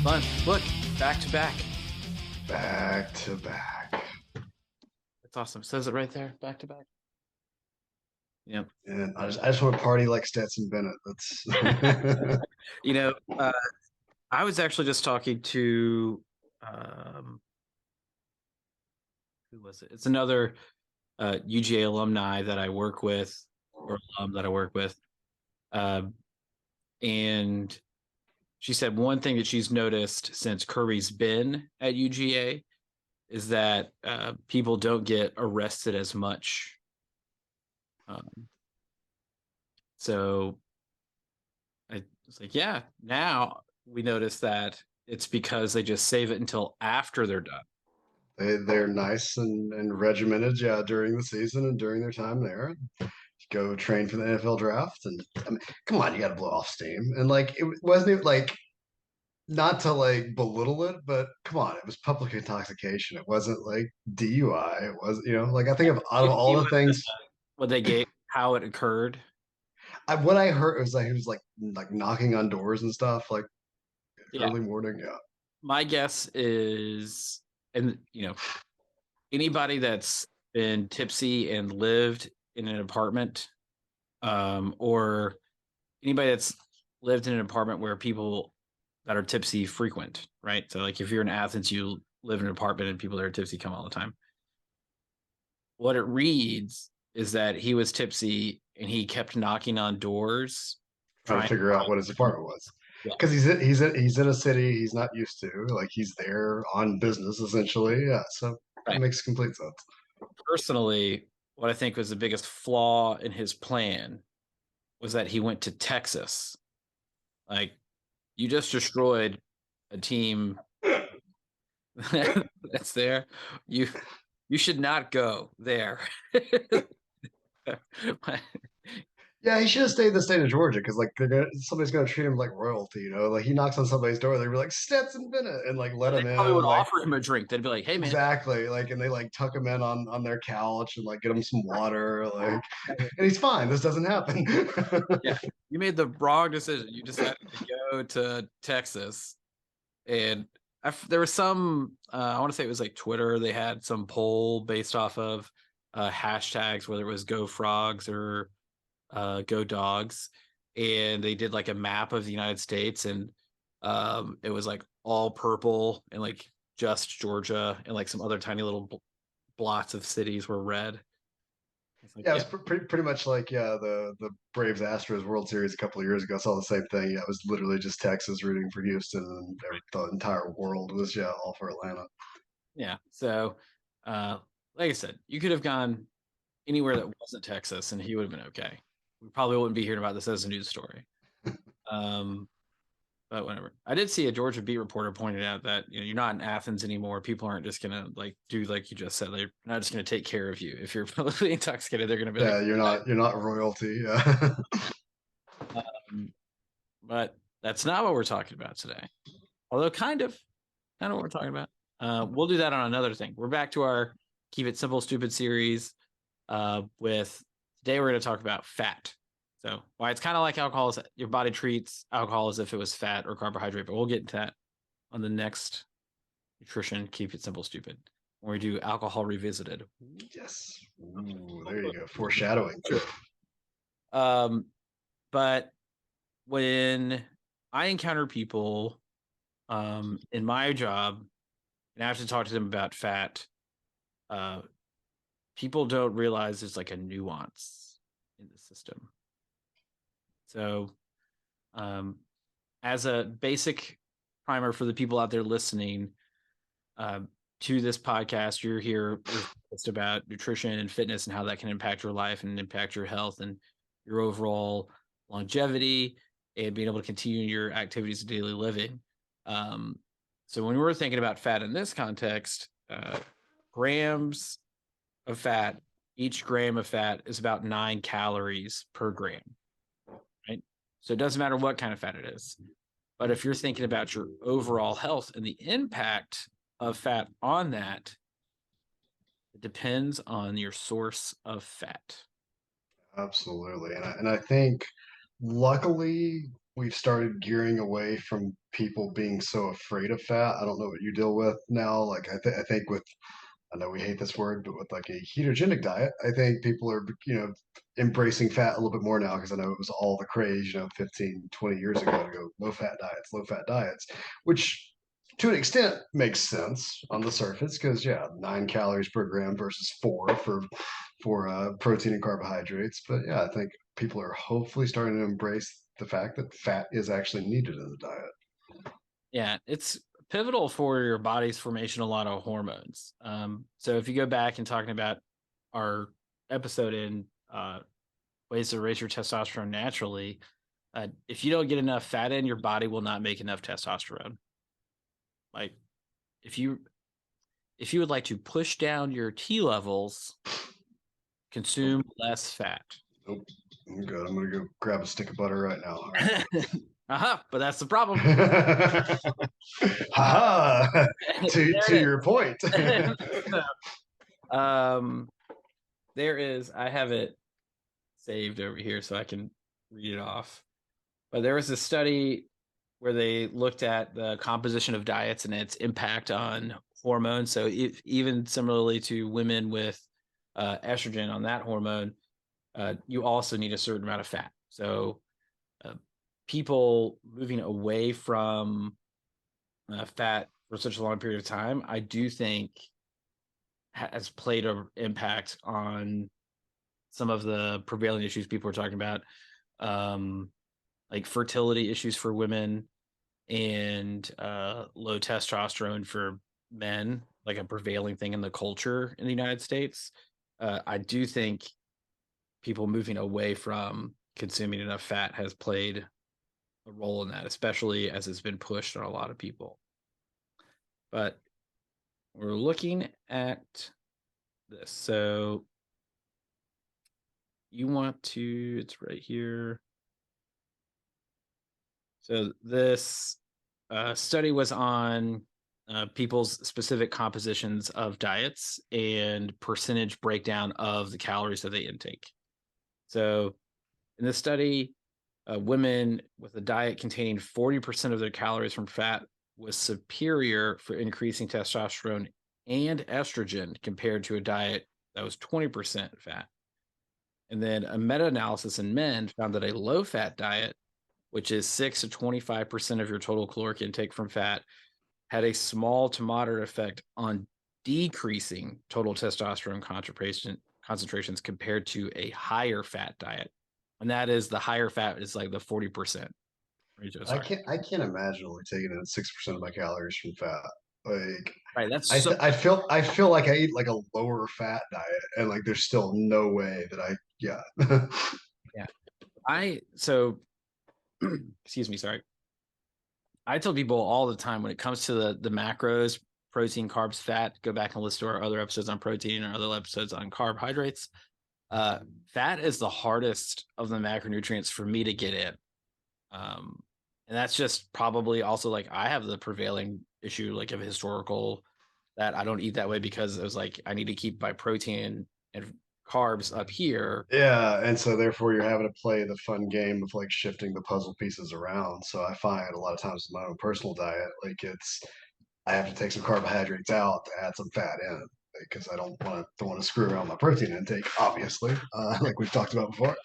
Fun. Look, back to back. Back to back. That's awesome. Says it right there. Back to back. Yep. And I just want to party like Stetson Bennett. That's You know, I was actually just talking to um, who was it? It's another UGA alumni that I work with, or alum that I work with. Um, and she said one thing that she's noticed since Curry's been at UGA is that people don't get arrested as much. Um, so I was like, yeah, now we notice that it's because they just save it until after they're done. they're nice and regimented, yeah, during the season and during their time there. Go train for the NFL draft, and I mean, come on, you got to blow off steam. And like, it wasn't even like not to like belittle it, but come on, it was public intoxication. It wasn't like DUI. It was, like I think of out of You see all the things, what they gave, how it occurred. what I heard was like he was like knocking on doors and stuff like Yeah, early morning. Yeah. my guess is, and anybody that's been tipsy and lived in an apartment, or anybody that's lived in an apartment where people that are tipsy frequent, right? So, like, if you're in Athens, you live in an apartment and people that are tipsy come all the time. What it reads is that he was tipsy and he kept knocking on doors, Trying to trying. figure out what his apartment was Yeah. because he's in a city he's not used to. Like he's there on business essentially. Yeah, so that Right. makes complete sense. Personally, what I think was the biggest flaw in his plan was that he went to Texas. Like, you just destroyed a team that's there. You should not go there. Yeah, he should have stayed in the state of Georgia because like somebody's gonna treat him like royalty. Like he knocks on somebody's door, they'd be like Stetson Bennett and like let They him in probably would and like offer him a drink. They'd be like, "Hey, man, exactly like and they like tuck him in on their couch and like get him some water like and he's fine. This doesn't happen. yeah, you made the wrong decision. You decided to go to Texas." And there was some, I want to say it was like Twitter. They had some poll based off of hashtags, whether it was Go Frogs or Go Dogs, and they did like a map of the United States, and it was like all purple, and like just Georgia, and like some other tiny little blots of cities were red. It's like, Yeah, it yeah, was pretty much like the Braves Astros World Series a couple of years ago. I saw the same thing. Yeah, it was literally just Texas rooting for Houston, and the entire world was all for Atlanta. yeah. So, like I said, you could have gone anywhere that wasn't Texas, and he would have been okay. We probably wouldn't be hearing about this as a news story. Um, but whatever. I did see a Georgia beat reporter pointed out that you're not in Athens anymore. People aren't just gonna like do like you just said. They're not just gonna take care of you if you're politically intoxicated. They're gonna be like, Yeah, you're not royalty. Yeah. but that's not what we're talking about today. Although kind of what we're talking about. We'll do that on another thing. We're back to our Keep It Simple, Stupid series. With today, we're going to talk about fat. So why it's kind of like alcohol is your body treats alcohol as if it was fat or carbohydrate, but we'll get into that on the next nutrition. Keep It Simple, Stupid, where we do alcohol revisited. Yes. Ooh, there you go. Foreshadowing. Um, but when I encounter people in my job and I have to talk to them about fat, uh, people don't realize there's like a nuance in the system. So, um, as a basic primer for the people out there listening uh, to this podcast, you're here just about nutrition and fitness and how that can impact your life and impact your health and your overall longevity and being able to continue your activities of daily living. Um, so when we're thinking about fat in this context, grams of fat, each gram of fat is about 9 calories per gram, right? So it doesn't matter what kind of fat it is. But if you're thinking about your overall health and the impact of fat on that, it depends on your source of fat. Absolutely. And I think luckily we've started gearing away from people being so afraid of fat. I don't know what you deal with now. Like I think with I know we hate this word, but with like a ketogenic diet, I think people are, embracing fat a little bit more now because I know it was all the craze, 15, 20 years ago to go low fat diets, which to an extent makes sense on the surface because yeah, 9 calories per gram versus four for protein and carbohydrates. But yeah, I think people are hopefully starting to embrace the fact that fat is actually needed in the diet. Yeah, it's pivotal for your body's formation of a lot of hormones. So if you go back and talking about our episode in ways to raise your testosterone naturally, if you don't get enough fat in, your body will not make enough testosterone. Like if you would like to push down your T levels, consume less fat. Nope, I'm good. I'm gonna go grab a stick of butter right now. But that's the problem. Ha to There your point. it is. um, there is. I have it saved over here so I can read it off. But there was a study where they looked at the composition of diets and its impact on hormones. So even similarly to women with estrogen on that hormone, you also need a certain amount of fat. So uh, people moving away from fat for such a long period of time, I do think has played an impact on some of the prevailing issues people are talking about, um, like fertility issues for women and low testosterone for men, like a prevailing thing in the culture in the United States. I do think people moving away from consuming enough fat has played a role in that, especially as it's been pushed on a lot of people. But we're looking at this. So you want to, it's right here. So this study was on people's specific compositions of diets and percentage breakdown of the calories that they intake. So in this study, women with a diet containing 40% of their calories from fat was superior for increasing testosterone and estrogen compared to a diet that was 20% fat. And then a meta analysis in men found that a low fat diet, which is 6 to 25% of your total caloric intake from fat, had a small to moderate effect on decreasing total testosterone concentrations compared to a higher fat diet. And that is the higher fat is like the 40%. I Sorry. can't imagine only taking in 6% of my calories from fat. Like Right. That's so I feel like I eat like a lower fat diet, and like there's still no way that I yeah. yeah. Excuse me, sorry. I tell people all the time when it comes to the macros, protein, carbs, fat, go back and listen to our other episodes on protein or other episodes on carbohydrates. Fat is the hardest of the macronutrients for me to get in. And that's just probably also like I have the prevailing issue, like of historical, that I don't eat that way because it was like I need to keep my protein and carbs up here. Yeah, and so therefore you're having to play the fun game of like shifting the puzzle pieces around. So I find a lot of times in my own personal diet, like it's I have to take some carbohydrates out to add some fat in because I don't want to screw around my protein intake, obviously, like we've talked about before.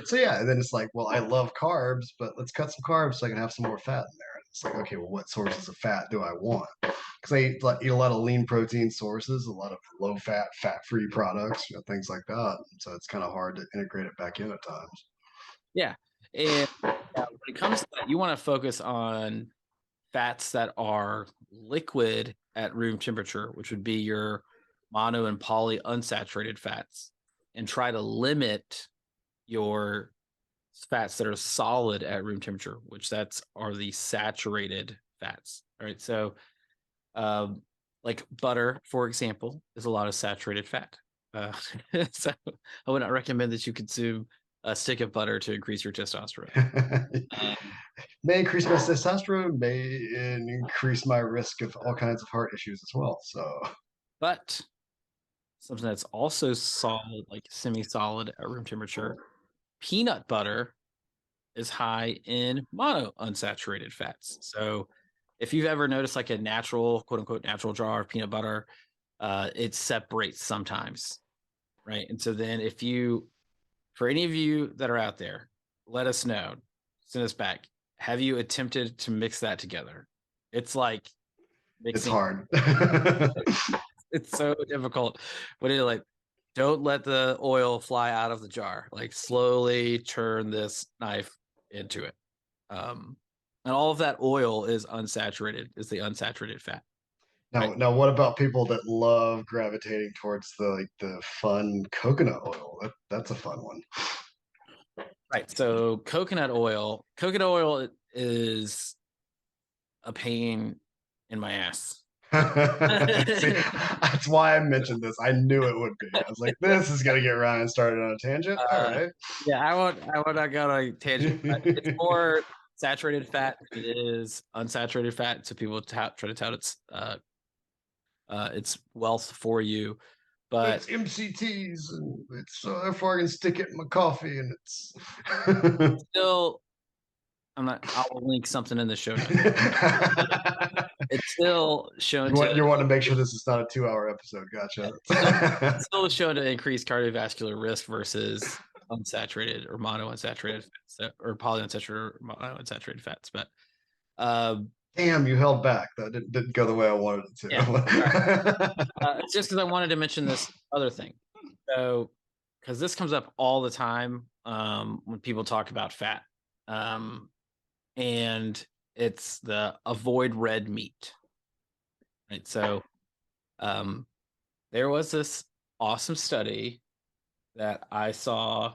So yeah, and then it's like, well, I love carbs, but let's cut some carbs so I can have some more fat in there. And it's like, okay, well, what sources of fat do I want? Because I eat a lot of lean protein sources, a lot of low fat, fat free products, things like that. So it's kind of hard to integrate it back in at times. Yeah. And when it comes to that, you want to focus on fats that are liquid at room temperature, which would be your mono and poly unsaturated fats, and try to limit your fats that are solid at room temperature, which are the saturated fats. All right. So um, like butter, for example, is a lot of saturated fat. Uh, so I would not recommend that you consume a stick of butter to increase your testosterone. Um, May increase my testosterone, may increase my risk of all kinds of heart issues as well. So but something that's also solid, like semi-solid at room temperature, peanut butter is high in monounsaturated fats. So if you've ever noticed like a natural, quote unquote, natural jar of peanut butter, it separates sometimes, right? And so then for any of you that are out there, let us know, send us back. Have you attempted to mix that together? It's like It's mixing, hard. it's so difficult. But it like, don't let the oil fly out of the jar. Like slowly turn this knife into it. And all of that oil is the unsaturated fat. Right. Now, what about people that love gravitating towards the fun coconut oil? That's a fun one. Right. So coconut oil is a pain in my ass. See, that's why I mentioned this. I knew it would be. I was like, this is gonna get Ryan started on a tangent. All Uh, right. yeah, I won't not go on a tangent, but it's more saturated fat than it is unsaturated fat. So people try to tout its wealth for you, but It's MCTs, and it's so therefore I can stick it in my coffee, and it's. still, I will link something in the show notes. It's still shown to You want to make sure this is not a 2 hour episode. yeah, Gotcha. still shown to increase cardiovascular risk versus unsaturated or monounsaturated fats, or polyunsaturated or monounsaturated fats. But Damn, you held back. That didn't go the way I wanted it yeah, sorry. to. It's just because I wanted to mention this other thing. So, because this comes up all the time when people talk about fat, and it's the avoid red meat. Right. So, um, there was this awesome study that I saw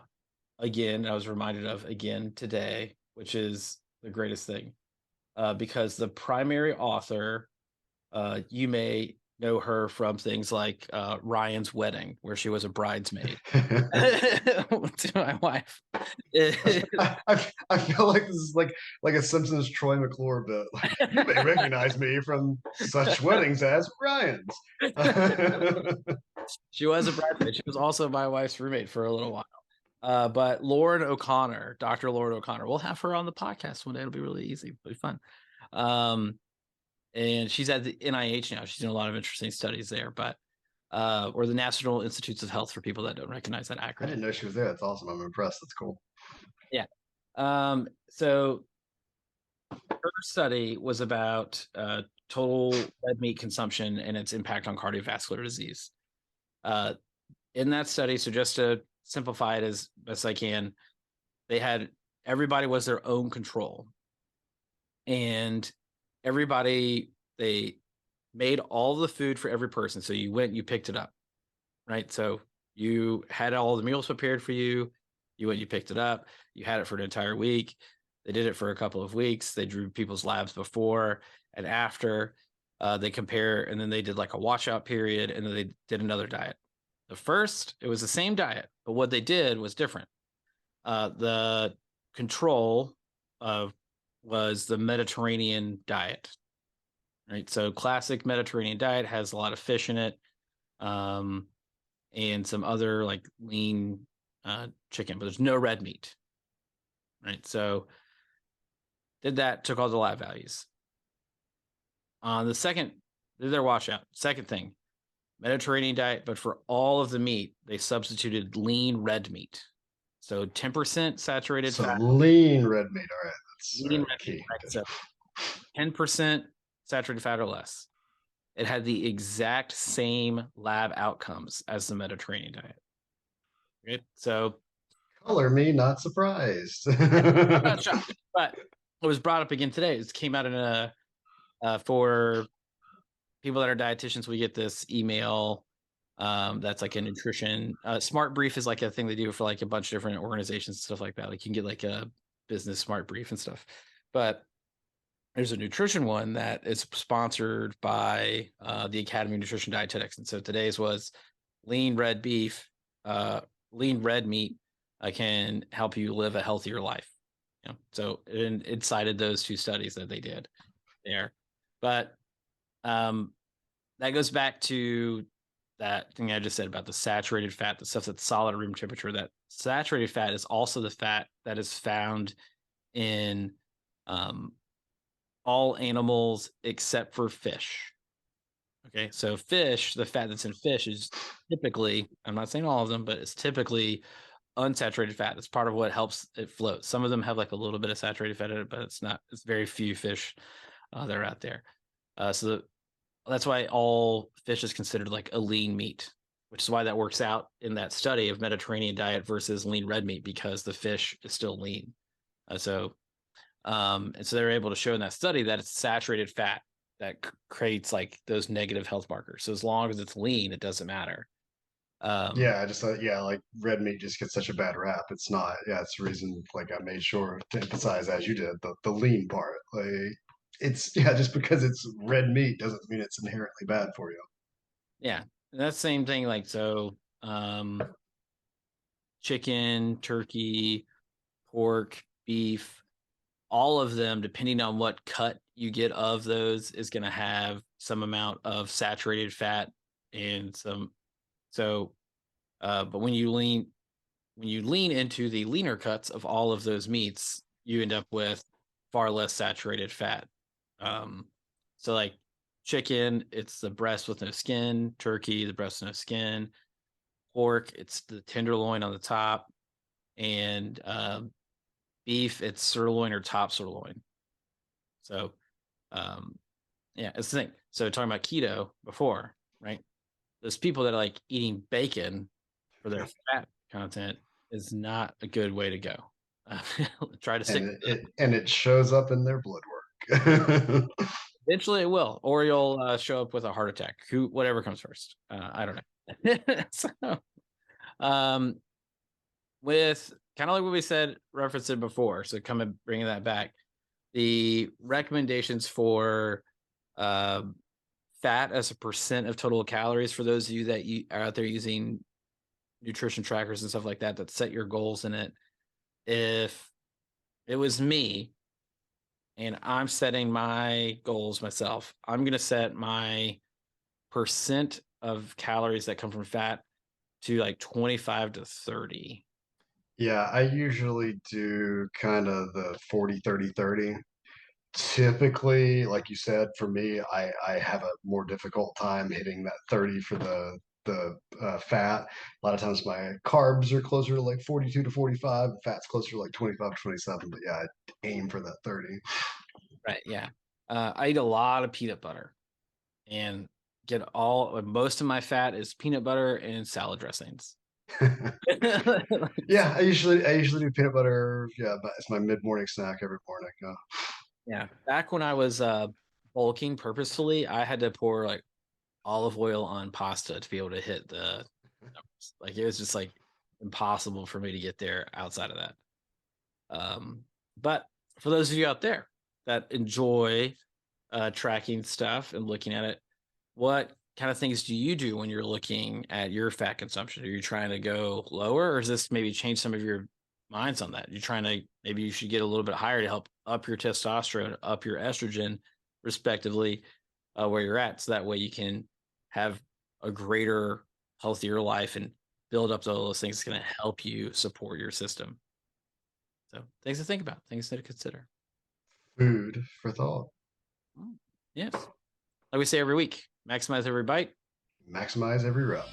again, I was reminded of again today, which is the greatest thing. Because the primary author, you may know her from things like Ryan's Wedding, where she was a bridesmaid to my wife. I feel like this is like a Simpsons Troy McClure bit. Like, you may recognize me from such weddings as Ryan's. She was a bridesmaid. She was also my wife's roommate for a little while. But Lauren O'Connor, Dr. Lauren O'Connor, we'll have her on the podcast one day. It'll be really easy. It'll be fun. And she's at the NIH now. She's doing a lot of interesting studies there, but or the National Institutes of Health for people that don't recognize that I acronym. didn't know she was there. That's awesome. I'm impressed. That's cool. Yeah. So her study was about total red meat consumption and its impact on cardiovascular disease. In that study, so just to simplify it as best I can, everybody was their own control, and they made all the food for every person. So you went, you picked it up, right? So you had all the meals prepared for you. You went, you picked it up. You had it for an entire week. They did it for a couple of weeks. They drew people's labs before and after. They compare, and then they did like a washout period, and then they did another diet. It was the same diet, but what they did was different. The control was the Mediterranean diet, right? So classic Mediterranean diet has a lot of fish in it, and some other like lean chicken, but there's no red meat, right? So took all the lab values. On the second, did their washout. Second thing, Mediterranean diet, but for all of the meat, they substituted lean red meat. So 10% saturated So fat. lean red meat. All right. That's Lean red key. meat, right? So 10% saturated fat or less. It had the exact same lab outcomes as the Mediterranean diet. Right. So Color me not surprised. I'm not shocked, but it was brought up again today. It came out in for people that are dietitians, we get this email that's like a nutrition smart brief is like a thing they do for like a bunch of different organizations and stuff like that. Like you can get like a business smart brief and stuff, but there's a nutrition one that is sponsored by the Academy of Nutrition Dietetics. And so today's was lean red lean red meat can help you live a healthier life. So it cited those two studies that they did there. But that goes back to that thing I just said about the saturated fat, the stuff that's solid at room temperature. That saturated fat is also the fat that is found in all animals except for fish. Okay, so fish, the fat that's in fish is typically, I'm not saying all of them, but it's typically unsaturated fat. It's part of what helps it float. Some of them have like a little bit of saturated fat in it, but it's very few fish that are out there. That's why all fish is considered like a lean meat, which is why that works out in that study of Mediterranean diet versus lean red meat, because the fish is still lean. And so they're able to show in that study that it's saturated fat that creates like those negative health markers. So as long as it's lean, it doesn't matter. Yeah, I just thought, yeah, like red meat just gets such a bad rap. It's not. Yeah, it's the reason. Like I made sure to emphasize, as you did, the lean part. Like it's yeah, just because it's red meat doesn't mean it's inherently bad for you. Yeah, and that's the same thing. Like so, chicken, turkey, pork, beef, all of them, depending on what cut you get of those, is going to have some amount of saturated fat and some. So, but when you lean into the leaner cuts of all of those meats, you end up with far less saturated fat. Um, so like chicken, it's the breast with no skin. Turkey, the breast with no skin. Pork, it's the tenderloin on the top, and beef, it's sirloin or top sirloin. So um, yeah, it's the thing. So talking about keto before, right? Those people that are like eating bacon for their fat content is not a good way to go. Try to stick. And it shows up in their blood work. Eventually, it will, or you'll show up with a heart attack. Whatever comes first. I don't know. So, um, with kind of like what we said, referenced it before. So, coming bringing that back, the recommendations for uh, fat as a percent of total calories for those of you that are out there using nutrition trackers and stuff like that that set your goals in it. If it was me and I'm setting my goals myself, I'm going to set my percent of calories that come from fat to like 25 to 30. Yeah, I usually do kind of the 40, 30, 30. Typically, like you said, for me, I have a more difficult time hitting that 30 for the fat. A lot of times my carbs are closer to like 42 to 45, fat's closer to like 25 to 27. But yeah, I aim for that 30. Right. Yeah. I eat a lot of peanut butter and get most of my fat is peanut butter and salad dressings. Yeah, I usually do peanut butter. Yeah, but it's my mid morning snack every morning. Yeah. Back when I was bulking purposefully, I had to pour like olive oil on pasta to be able to hit the numbers. Like it was just like impossible for me to get there outside of that. But for those of you out there that enjoy tracking stuff and looking at it, what kind of things do you do when you're looking at your fat consumption? Are you trying to go lower, or is this maybe change some of your minds on that? You're trying to maybe you should get a little bit higher to help up your testosterone, up your estrogen, respectively, where you're at, so that way you can have a greater, healthier life and build up all those things that's going to help you support your system. So things to think about, things to consider. Food for thought. Yes. Like we say every week, maximize every bite. Maximize every rep.